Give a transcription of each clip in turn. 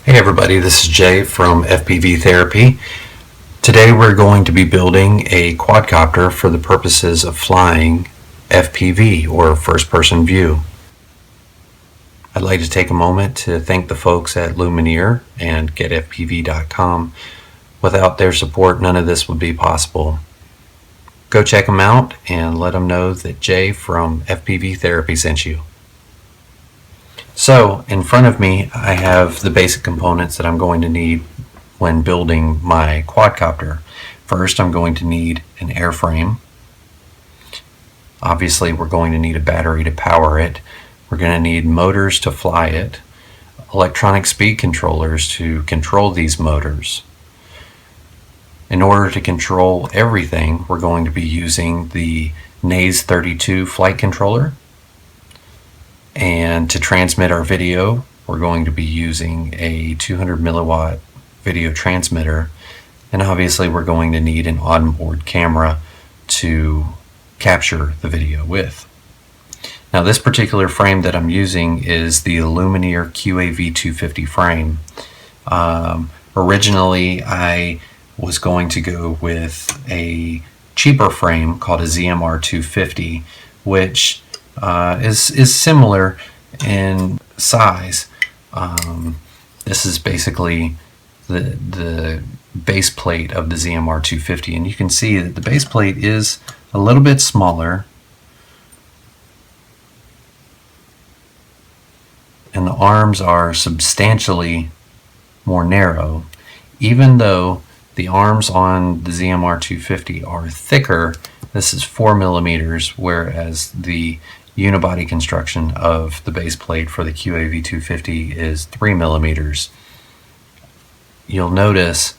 Hey everybody, this is Jay from FPVTherapy. Today we're going to be building a quadcopter for the purposes of flying FPV, or first person view. I'd like to take a moment to thank the folks at Lumenier and getfpv.com. Without their support, none of this would be possible. Go check them out and let them know that Jay from FPVTherapy sent you. So in front of me I have the basic components that I'm going to need when building my quadcopter. First, I'm going to need an airframe. Obviously we're going to need a battery to power it. We're going to need motors to fly it, electronic speed controllers to control these motors. In order to control everything, we're going to be using the Naze32 Flight Controller. And to transmit our video, we're going to be using a 200 milliwatt video transmitter. And obviously we're going to need an onboard camera to capture the video with. Now this particular frame that I'm using is the Lumenier QAV250 frame. Originally I was going to go with a cheaper frame called a ZMR250, which is similar in size. This is basically the base plate of the ZMR250, and you can see that the base plate is a little bit smaller and the arms are substantially more narrow. Even though the arms on the ZMR250 are thicker, this is 4 millimeters, whereas the unibody construction of the base plate for the QAV250 is 3 millimeters. You'll notice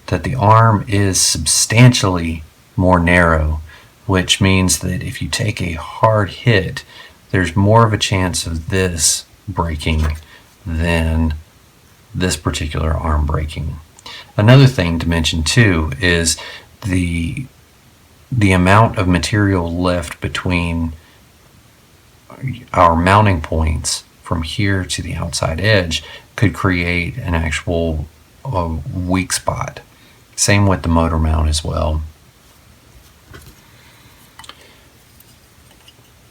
that the arm is substantially more narrow, which means that if you take a hard hit, there's more of a chance of this breaking than this particular arm breaking. Another thing to mention too is the amount of material left between our mounting points from here to the outside edge could create an actual weak spot. Same with the motor mount as well.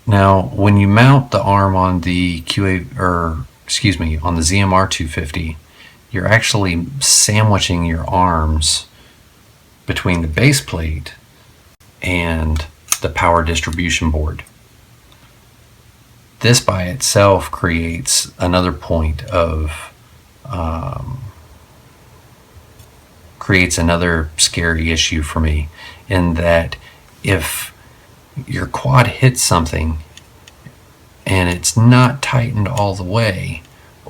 Now when you mount the arm on the on the ZMR250, you're actually sandwiching your arms between the base plate and the power distribution board. This by itself creates another point of creates another scary issue for me, in that if your quad hits something and it's not tightened all the way,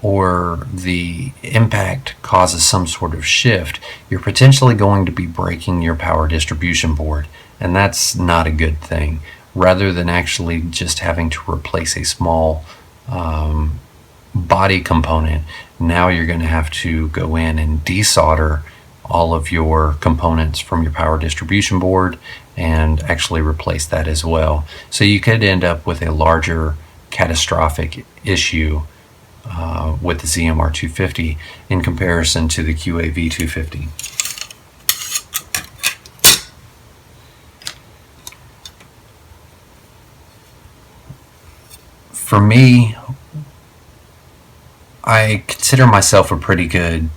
or the impact causes some sort of shift, you're potentially going to be breaking your power distribution board, and that's not a good thing. Rather than actually just having to replace a small body component, now you're going to have to go in and desolder all of your components from your power distribution board and actually replace that as well. So you could end up with a larger catastrophic issue with the ZMR250 in comparison to the QAV250. For me, I consider myself pretty good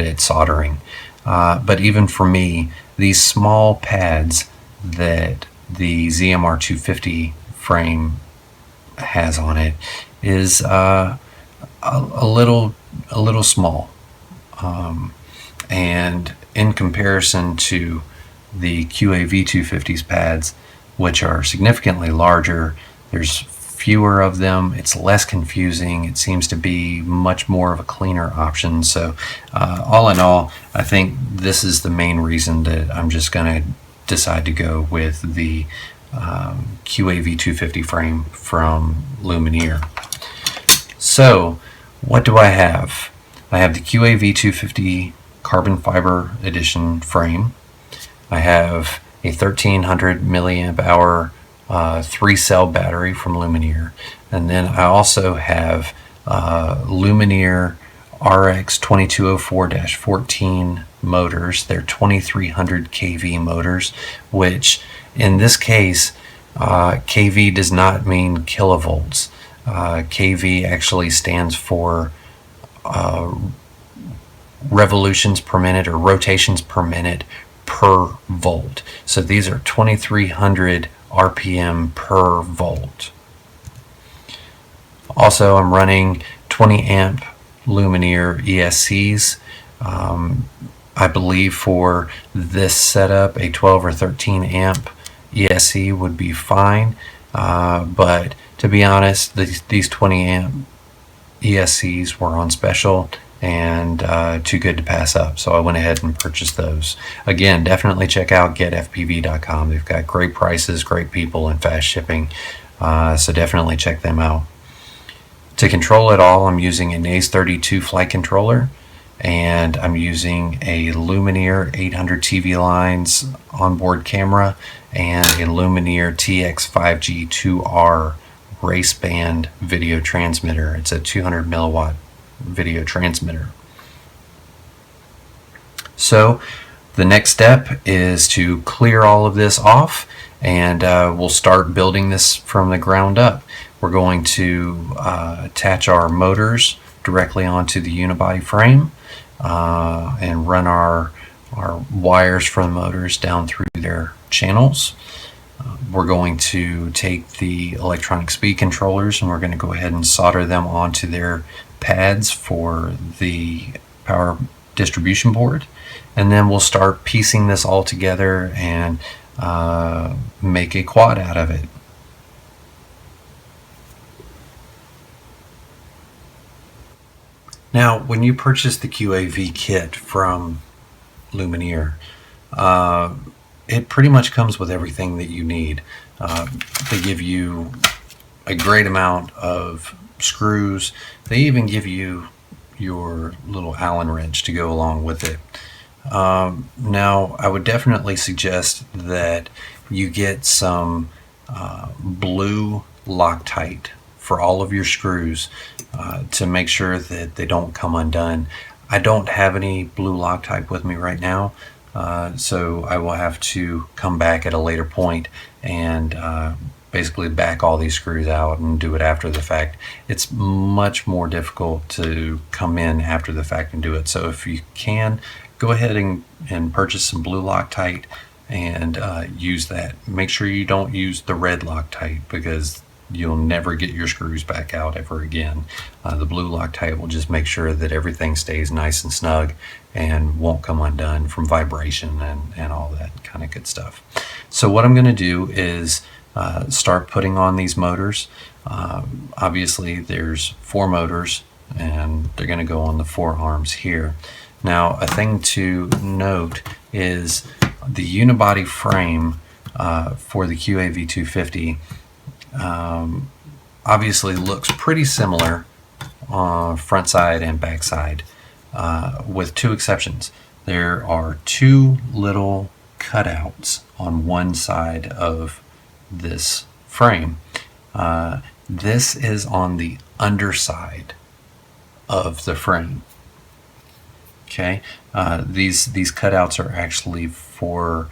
at soldering, but even for me, these small pads that the ZMR250 frame has on it is a little small, and in comparison to the QAV250's pads, which are significantly larger, there's fewer of them, it's less confusing, it seems to be much more of a cleaner option. So all in all, I think this is the main reason that I'm just going to decide to go with the QAV250 frame from Lumenier. So what do I have? I have the QAV250 carbon fiber edition frame. I have a 1300 milliamp hour 3-cell battery from Lumenier. And then I also have Lumenier RX 2204-14 motors. They're 2300 kV motors, which in this case, kV does not mean kilovolts. kV actually stands for revolutions per minute or rotations per minute per volt. So these are 2300 RPM per volt. Also, I'm running 20 amp Lumenier ESCs. I believe for this setup, a 12 or 13 amp ESC would be fine. But to be honest, these 20 amp ESCs were on special and too good to pass up, so I went ahead and purchased those. Again, definitely check out getfpv.com. They've got great prices, great people, and fast shipping, so definitely check them out. To control it all, I'm using a Naze32 Flight Controller, and I'm using a Lumenier 800 TV lines onboard camera and a Lumenier TX5G2R Raceband video transmitter. It's a 200 milliwatt video transmitter. So the next step is to clear all of this off, and we'll start building this from the ground up. We're going to attach our motors directly onto the unibody frame and run our wires from the motors down through their channels. We're going to take the electronic speed controllers and we're going to go ahead and solder them onto their pads for the power distribution board, and then we'll start piecing this all together and make a quad out of it. Now, when you purchase the QAV kit from Lumenier, it pretty much comes with everything that you need. They give you a great amount of screws. They even give you your little Allen wrench to go along with it. Now, I would definitely suggest that you get some blue Loctite for all of your screws to make sure that they don't come undone. I don't have any blue Loctite with me right now, so I will have to come back at a later point and basically back all these screws out and do it after the fact. It's much more difficult to come in after the fact and do it. So if you can, go ahead and purchase some blue Loctite and use that. Make sure you don't use the red Loctite because you'll never get your screws back out ever again. The blue Loctite will just make sure that everything stays nice and snug and won't come undone from vibration and all that kind of good stuff. So what I'm going to do is start putting on these motors. Obviously there's 4 motors and they're going to go on the 4 arms here. Now, a thing to note is the unibody frame for the QAV 250 obviously looks pretty similar on front side and back side, with 2 exceptions. There are 2 little cutouts on one side of this frame. This is on the underside of the frame. Okay, these cutouts are actually for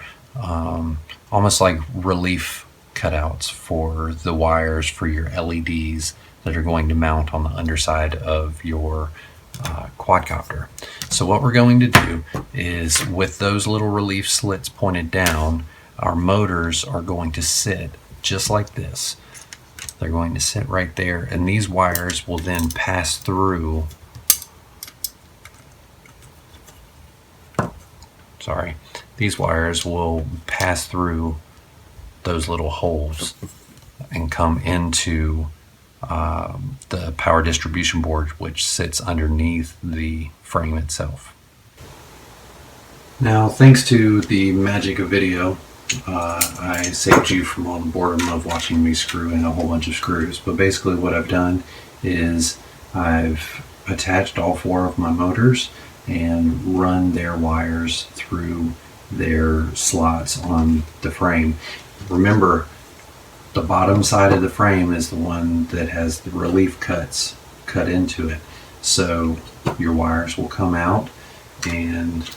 almost like relief cutouts for the wires for your LEDs that are going to mount on the underside of your quadcopter. So what we're going to do is, with those little relief slits pointed down, our motors are going to sit just like this. They're going to sit right there, and these wires will then pass through. These wires will pass through those little holes and come into the power distribution board, which sits underneath the frame itself. Now, thanks to the magic of video, I saved you from all the boredom of watching me screw in a whole bunch of screws. But basically what I've done is I've attached all 4 of my motors and run their wires through their slots on the frame. Remember, The bottom side of the frame is the one that has the relief cuts cut into it. So your wires will come out and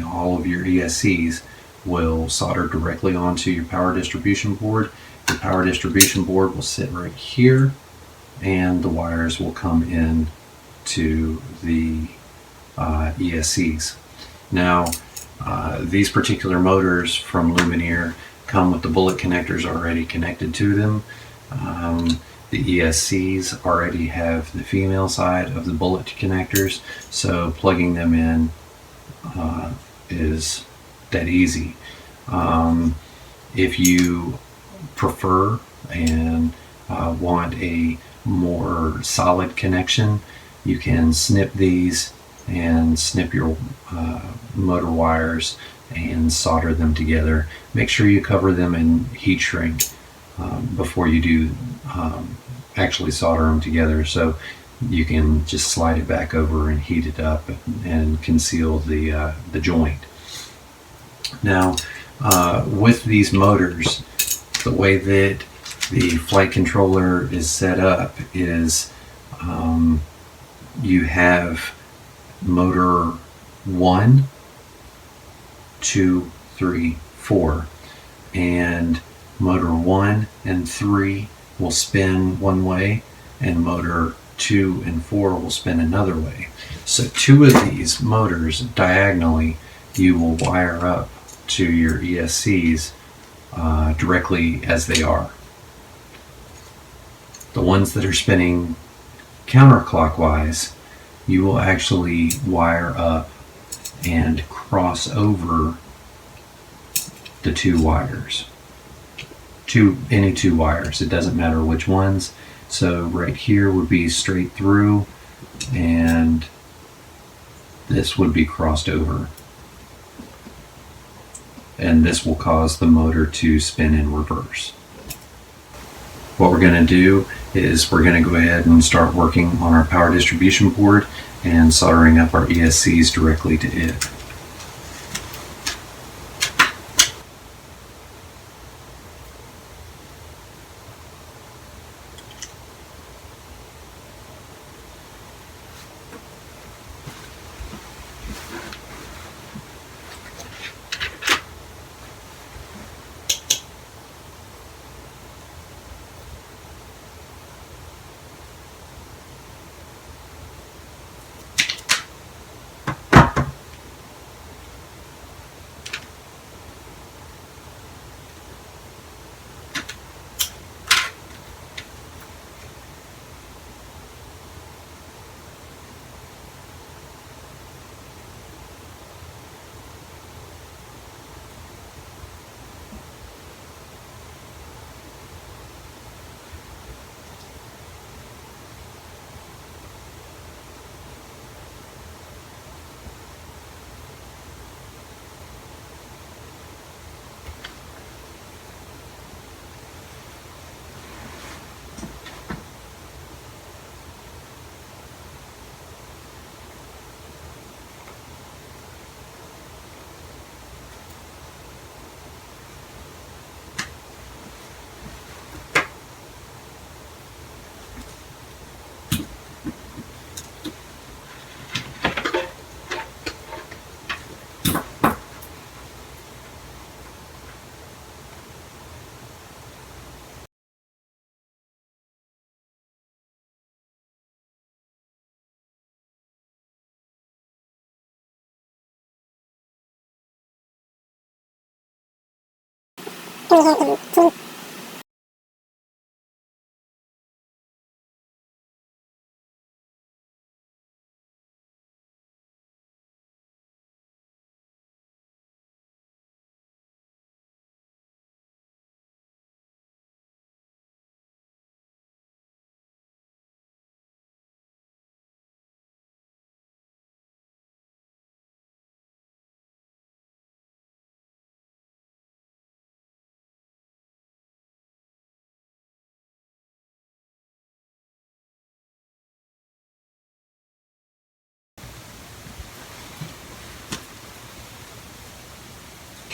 all of your ESCs will solder directly onto your power distribution board. The power distribution board will sit right here, and the wires will come in to the ESCs. Now, these particular motors from Lumenier come with the bullet connectors already connected to them. The ESCs already have the female side of the bullet connectors, so plugging them in is that easy. If you prefer and want a more solid connection, you can snip these and snip your motor wires and solder them together. Make sure you cover them in heat shrink before you do actually solder them together, so you can just slide it back over and heat it up and conceal the joint. Now, with these motors, the way that the flight controller is set up is you have motor 1, 2, 3, 4, and motor 1 and 3 will spin one way, and motor 2 and 4 will spin another way. So 2 of these motors diagonally you will wire up to your ESCs directly as they are. The ones that are spinning counterclockwise, you will actually wire up and cross over the 2 wires. Any two wires, it doesn't matter which ones. So right here would be straight through, and this would be crossed over. And this will cause the motor to spin in reverse. What we're going to do is we're going to go ahead and start working on our power distribution board and soldering up our ESCs directly to it.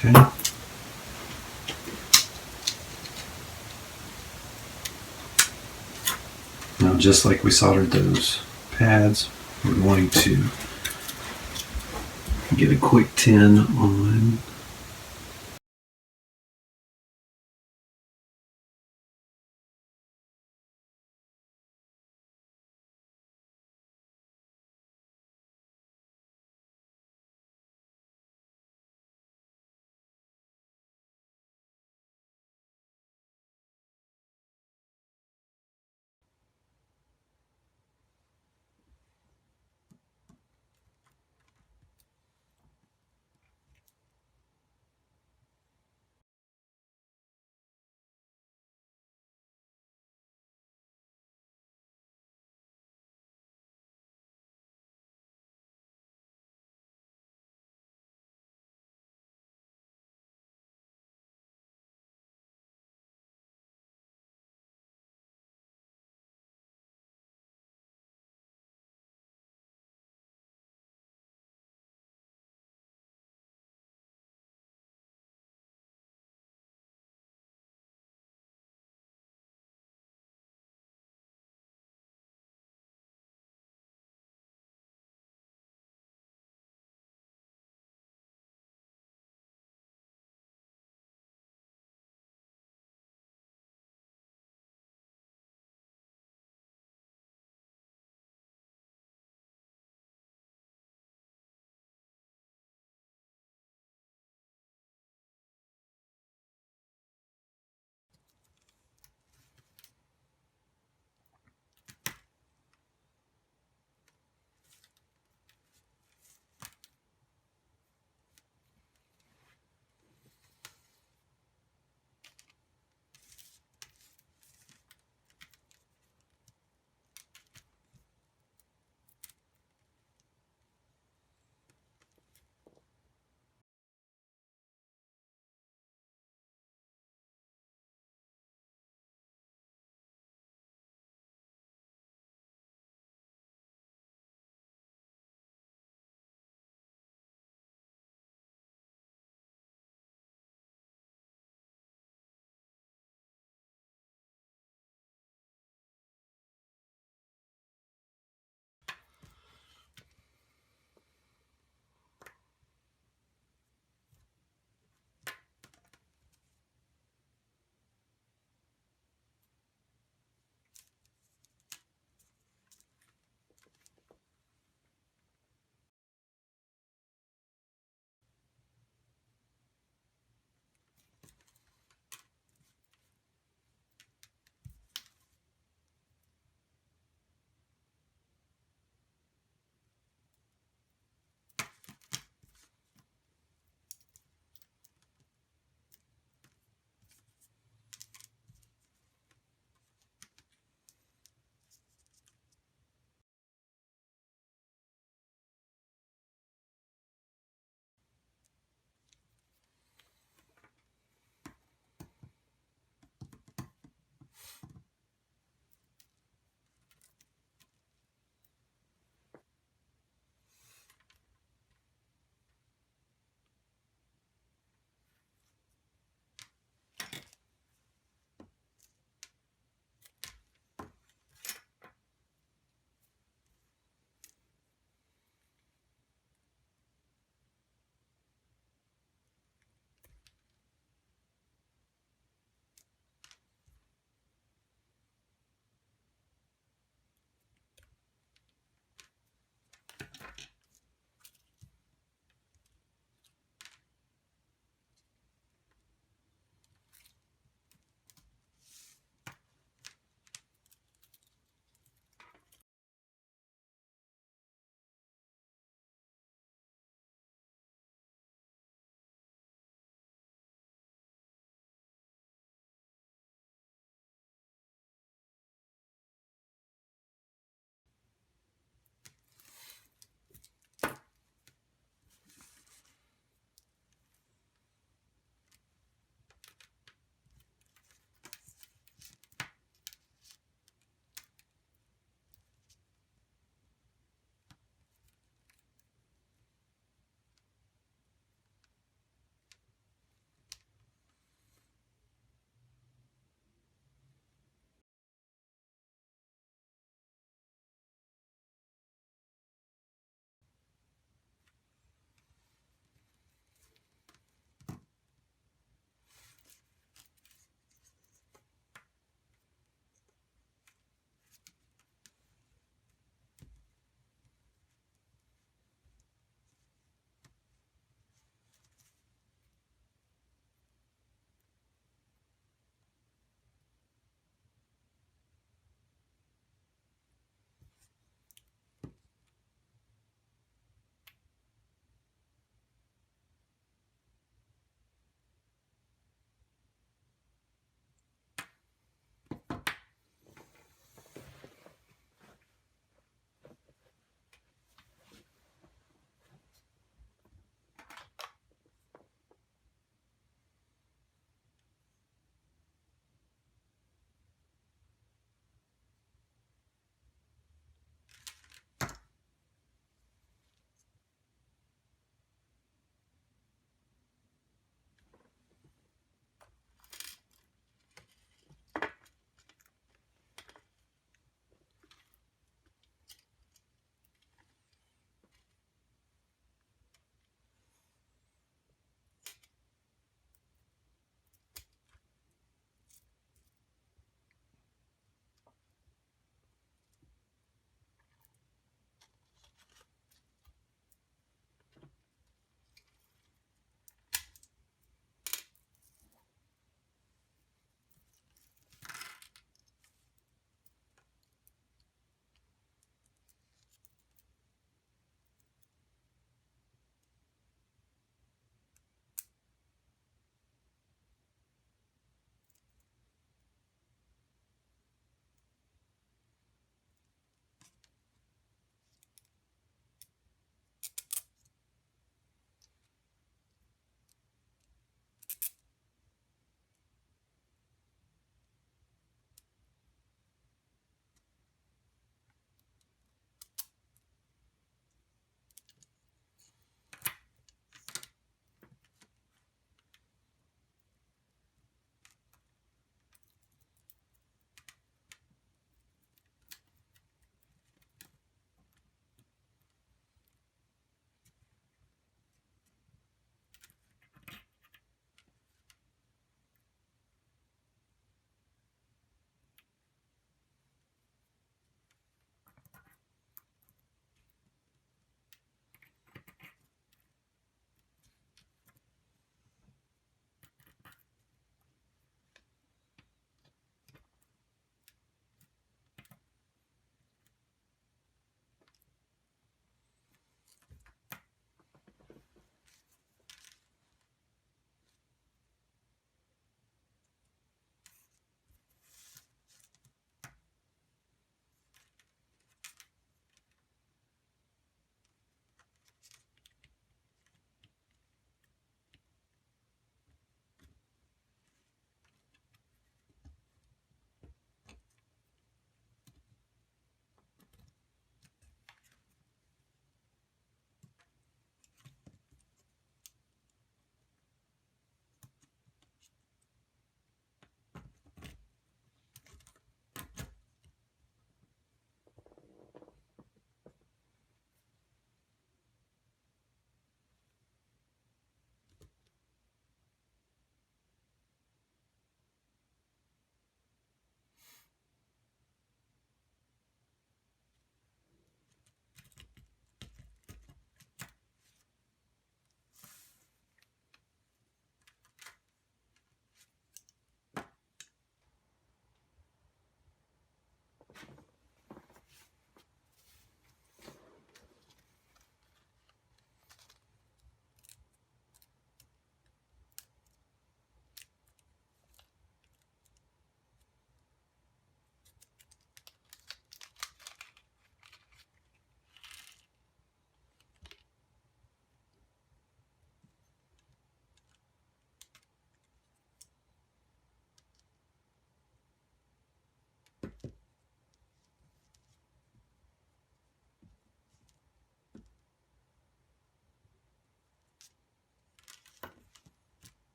Okay. Now, just like we soldered those pads, we're going to get a quick 10 on